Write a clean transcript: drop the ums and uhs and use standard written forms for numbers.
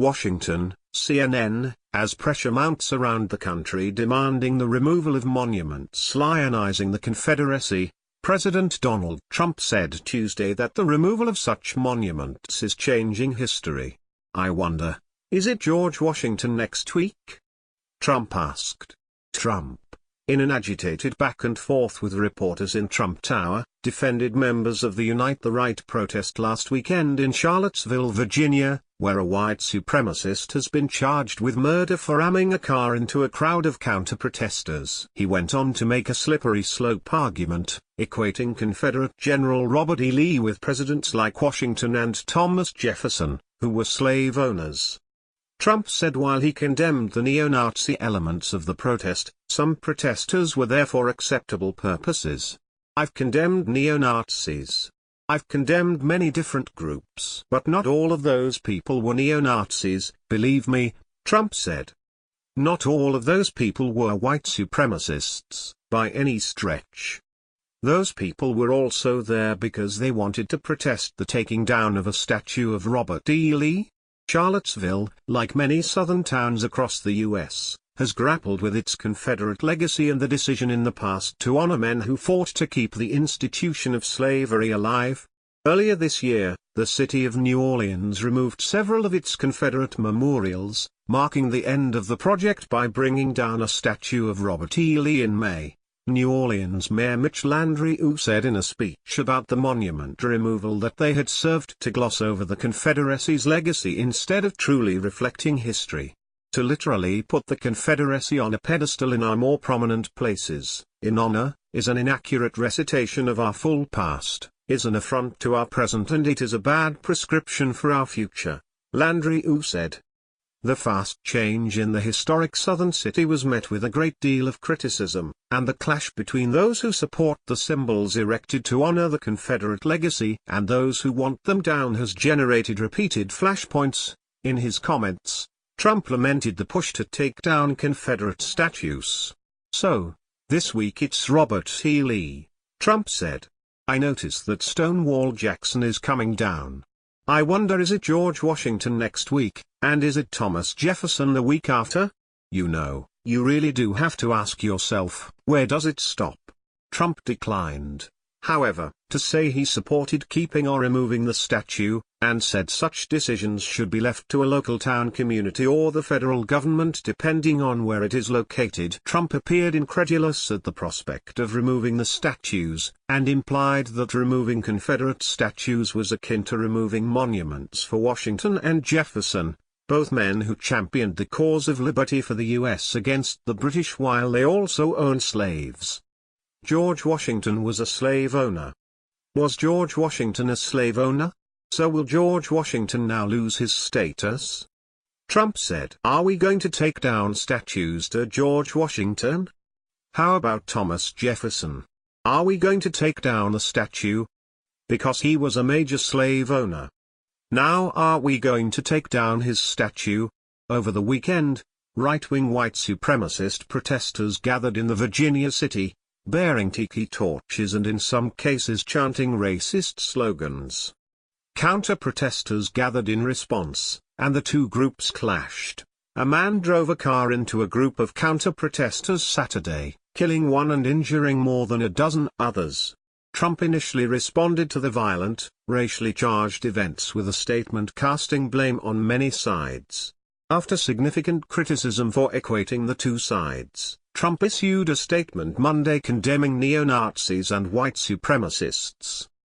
Washington, CNN, as pressure mounts around the country demanding the removal of monuments lionizing the Confederacy, President Donald Trump said Tuesday that the removal of such monuments is changing history. "I wonder, is it George Washington next week?" Trump asked. Trump, in an agitated back and forth with reporters in Trump Tower, defended members of the Unite the Right protest last weekend in Charlottesville, Virginia, where a white supremacist has been charged with murder for ramming a car into a crowd of counter-protesters. He went on to make a slippery slope argument, equating Confederate General Robert E. Lee with presidents like Washington and Thomas Jefferson, who were slave owners. Trump said while he condemned the neo-Nazi elements of the protest, some protesters were there for acceptable purposes. "I've condemned neo-Nazis. I've condemned many different groups. But not all of those people were neo-Nazis, believe me," Trump said. Not all of those people were white supremacists, by any stretch. Those people were also there because they wanted to protest the taking down of a statue of Robert E. Lee. Charlottesville, like many southern towns across the U.S., has grappled with its Confederate legacy and the decision in the past to honor men who fought to keep the institution of slavery alive. Earlier this year, the city of New Orleans removed several of its Confederate memorials, marking the end of the project by bringing down a statue of Robert E. Lee in May. New Orleans Mayor Mitch Landrieu said in a speech about the monument removal that they had served to gloss over the Confederacy's legacy instead of truly reflecting history. To literally put the Confederacy on a pedestal in our more prominent places, in honor, is an inaccurate recitation of our full past, is an affront to our present, and it is a bad prescription for our future, Landrieu said. The fast change in the historic southern city was met with a great deal of criticism, and the clash between those who support the symbols erected to honor the Confederate legacy and those who want them down has generated repeated flashpoints. In his comments, Trump lamented the push to take down Confederate statues. "So, this week it's Robert E. Lee," Trump said. "I notice that Stonewall Jackson is coming down. I wonder, is it George Washington next week, and is it Thomas Jefferson the week after? You know, you really do have to ask yourself, where does it stop?" Trump declined, however, to say he supported keeping or removing the statue, and said such decisions should be left to a local town community or the federal government depending on where it is located. Trump appeared incredulous at the prospect of removing the statues, and implied that removing Confederate statues was akin to removing monuments for Washington and Jefferson, both men who championed the cause of liberty for the U.S. against the British while they also owned slaves. George Washington was a slave owner. Was George Washington a slave owner? So will George Washington now lose his status? Trump said, "Are we going to take down statues to George Washington? How about Thomas Jefferson? Are we going to take down the statue? Because he was a major slave owner. Now are we going to take down his statue?" Over the weekend, right-wing white supremacist protesters gathered in the Virginia city, bearing tiki torches and in some cases chanting racist slogans. Counter-protesters gathered in response, and the two groups clashed. A man drove a car into a group of counter-protesters Saturday, killing one and injuring more than a dozen others. Trump initially responded to the violent, racially charged events with a statement casting blame on many sides. After significant criticism for equating the two sides, Trump issued a statement Monday condemning neo-Nazis and white supremacists.